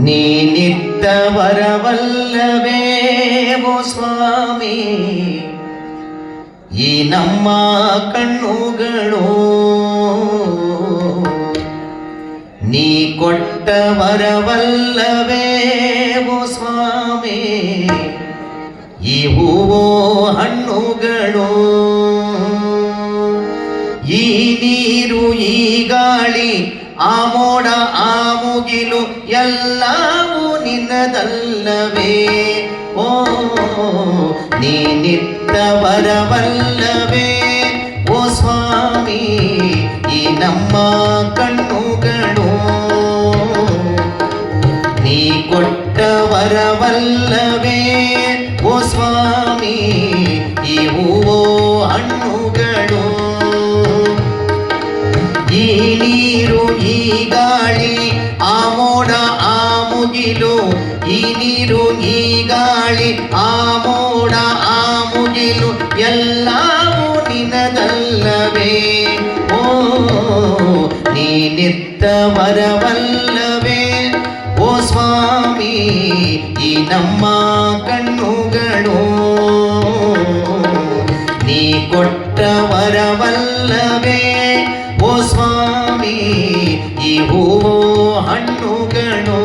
ನೀನಿದ್ದ ವರವಲ್ಲವೇ ಓ ಸ್ವಾಮಿ ಈ ನಮ್ಮ ಕಣ್ಣುಗಳು, ನೀ ಕೊಟ್ಟ ವರವಲ್ಲವೇ ಓ ಸ್ವಾಮಿ ಈ ಹೂವು ಹಣ್ಣುಗಳು. ಈ ನೀರು ಈ ಗಾಳಿ ಆ ಮೋಡ ಆ ಮುಗಿಲು ಎಲ್ಲವೂ ನಿನ್ನದಲ್ಲವೇ ಓ ನೀನಿದ್ದ ವರವಲ್ಲವೇ ಓ ಸ್ವಾಮಿ ಈ ನಮ್ಮ ಕಣ್ಣುಗಳು, ನೀ ಕೊಟ್ಟ ವರವಲ್ಲವೇ ಓ ಸ್ವಾಮಿ ಈ ಹೂವು ಹಣ್ಣುಗಳು. ಈ ನೀರು ಈ ಗಾಳಿ ಆ ಮೋಡ ಆ ಮುಗಿಲು, ಈ ನೀರು ಈ ಗಾಳಿ ಆ ಮೋಡ ಆ ಮುಗಿಲು ಎಲ್ಲವೂ ನಿನ್ನದಲ್ಲವೇ ಓ ನೀನಿದ್ದ ವರವಲ್ಲವೇ ಓ ಸ್ವಾಮಿ ಈ ನಮ್ಮ ಕಣ್ಣುಗಳು, ನೀ ಕೊಟ್ಟ ವರವಲ್ಲವೇ ಓ ಸ್ವಾಮಿ ಈ ಹೂವು ಹಣ್ಣುಗಳು.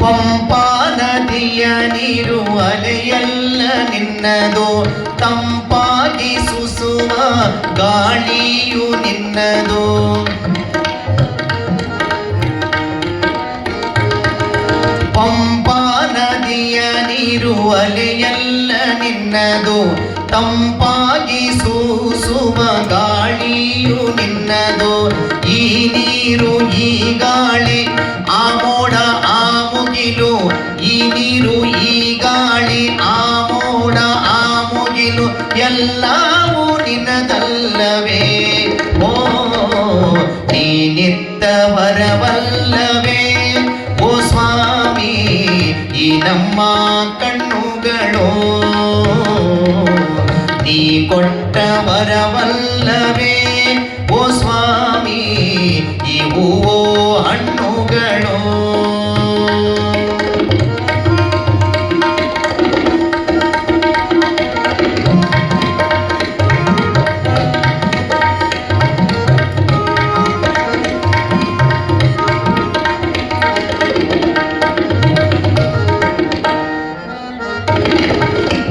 ಪಂಪಾ ನದಿಯ ನೀರು ಅಲೆಯಲ್ಲ ನಿನ್ನದು, ತಂಪಾಗಿ ಸುಸುವ ಗಾಳಿಯು ನಿನ್ನದು. ಪಂಪಾ ನದಿಯ ನೀರು ಅಲೆಯಲ್ಲ ನಿನ್ನದು, ತಂಪಾಗಿ ಸೂಸುವ ಗಾಳಿಯು ನಿನ್ನದು. ಈ ನೀರು ಈ ಗಾಳಿ ಆ ಮೋಡ ಆ ಮುಗಿಲು, ಈ ನೀರು ಈ ಗಾಳಿ ಆ ಮೋಡ ಆ ಮುಗಿಲು ಎಲ್ಲವೂ ನಿನ್ನದಲ್ಲವೇ ಓ ನೀನಿದ್ದ ವರವಲ್ಲವೇ ಓ ಸ್ವಾಮಿ ಈ ನಮ್ಮ ಕಣ್ಣುಗಳು, ನೀ ಕೊಟ್ಟ ವರವಲ್ಲವೇ ಓ ಸ್ವಾಮಿ ಈ ಹೂವು ಹಣ್ಣುಗಳು.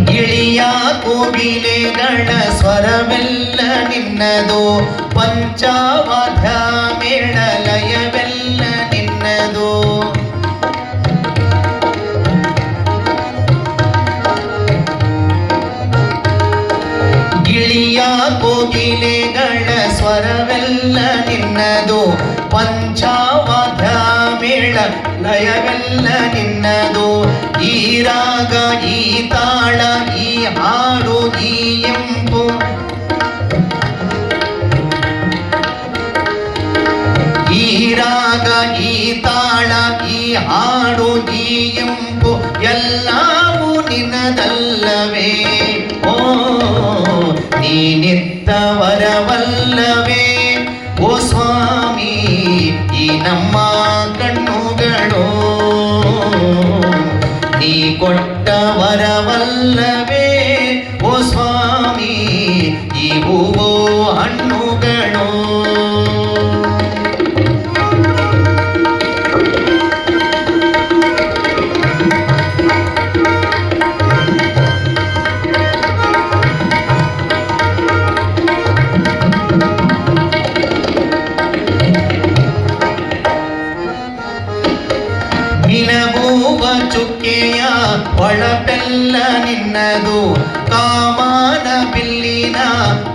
ಗಿಳಿಯ ಕೋಗಿಲೆಗಳ ಸ್ವರವೆಲ್ಲ ನಿನ್ನದು, ಪಂಚಾವಧ ಮೇಳ ಲಯವೆಲ್ಲ ನಿನ್ನದು. ಗಿಳಿಯ ಕೋಗಿಲೆಗಳ ಸ್ವರವೆಲ್ಲ ನಿನ್ನದು, ಪಂಚಾವಧ ಮೇಳ ಲಯವೆಲ್ಲ ನಿನ್ನದು. ಈ ರಾಗ ಈ ತಾಳ ಈ ಹಾಡು ಈ ಎಂಪು, ಈ ರಾಗ ಈ ತಾಳ ಈ ಹಾಡು ಈ ಎಂಪು ಎಲ್ಲವೂ ನಿನ್ನದಲ್ಲವೇ ಓ ನೀನಿದ್ದ ವರವಲ್ಲವೇ ಓ ಸ್ವಾಮಿ ಈ ನಮ್ಮ ಕಣ್ಣುಗಳು, ನೀ ಕೊಟ್ಟ ವರವಲ್ಲವೇ ಓ ಸ್ವಾಮಿ ಈ ಹೂವು ಹಣ್ಣುಗಳು. ನಿನಗೂವ ಚುಕ್ಕೆಯ ಹೊಳಪೆಲ್ಲ ನಿನ್ನದು, ಕಾಮನ ಬಿಲ್ಲಿನ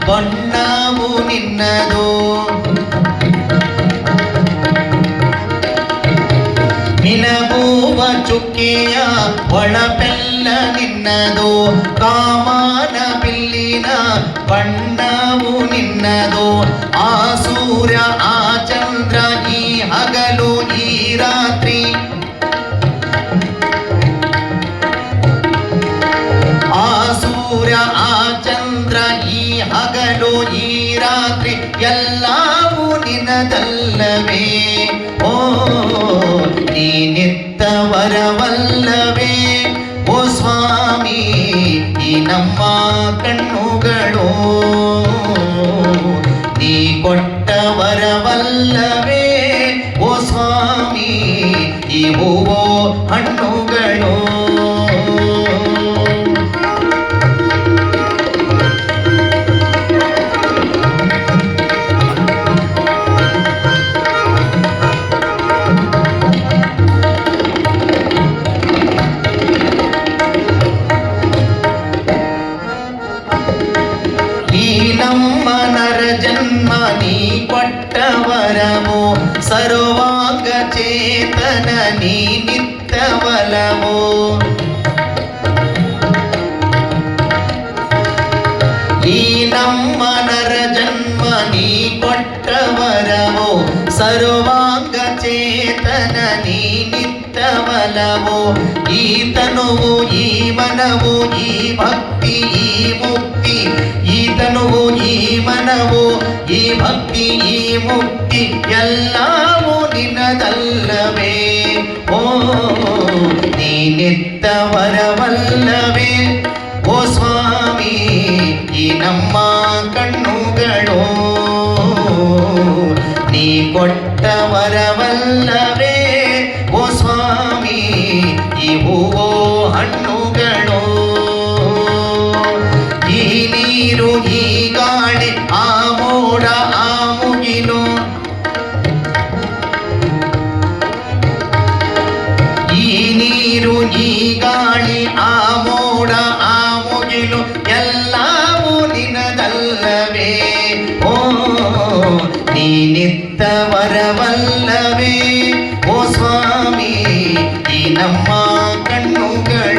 ಬಣ್ಣವು ನಿನ್ನದು. ನಿನಗೂವ ಚುಕ್ಕೆಯ ಹೊಳಪೆಲ್ಲ ನಿನ್ನ ನಿನ್ನದು ಕಾಮನ ಬಿಲ್ಲಿನ ಬಣ್ಣವು ನಿನ್ನದು ಆ ಸೂರ್ಯ ಆ ಚಂದ್ರ ಈ ಹಗಲು ಈ ರಾತ್ರಿ ಆ ಸೂರ್ಯ ಆ ಚಂದ್ರ ಈ ಹಗಲು ಈ ರಾತ್ರಿ ಎಲ್ಲವೂ ನಿನ್ನದಲ್ಲವೇ ಓ ನೀನಿತ್ತ ವರವಲ್ಲವೇ ಓ ಸ್ವಾಮಿ ಈ ನಮ್ಮ ಕಣ್ಣುಗಳು ನೀ ಕೊಟ್ಟ ವರವಲ್ಲವೇ ಓ ಸ್ವಾಮಿ ಈ ಹೂವೋ ಹಣ್ಣುಗಳು ನಮ್ಮ ನರ ಜನ್ಮ ನೀ ಕೊಟ್ಟ ವರವೋ ಸರ್ವಾಂಗ ಚೇತನ ನೀ ನಿತ್ತವಲವೋ ಈ ನಮ್ಮ ನರ ಜನ್ಮ ನೀ ಕೊಟ್ಟ ವರವೋ ಸರ್ವಾಂಗ ಚೇತನ ನೀ ನಿತ್ತವಲವೋ ಈ ತನುವು ಈ ಮನವು ಈ ಭಕ್ತಿ ಈ ಮುಕ್ತಿ ಈ ತನುವು ಈ ಮನವು ಈ ಭಕ್ತಿ ಈ ಮುಕ್ತಿ ಎಲ್ಲವೂ ನಿನ್ನದಲ್ಲವೇ ಓ ನೀನಿತ್ತ ವರವಲ್ಲವೇ ಓ ಸ್ವಾಮಿ ಈ ನಮ್ಮ ಕಣ್ಣುಗಳು ನೀ ಕೊಟ್ಟ ವರವಲ್ಲವೇ ಓ ಸ್ವಾಮಿ ಈ ಹೂವೋ ಹಣ್ಣುಗಳು ಈ ನೀರು ಈ ಗಾಳಿ ಆ ಮೋಡ ಆ ಮುಗಿಲು ಈ ನೀರು ಈ ಗಾಳಿ ಆ ಮೋಡ ಆ ಮುಗಿಲು ಎಲ್ಲವೂ ನಿನ್ನದಲ್ಲವೇ ಓ ನೀನಿತ್ತ ವರವಲ್ಲವೇ ಓ ಸ್ವಾಮಿ ಈ ನಮ್ಮ ಕಣ್ಣುಗಳು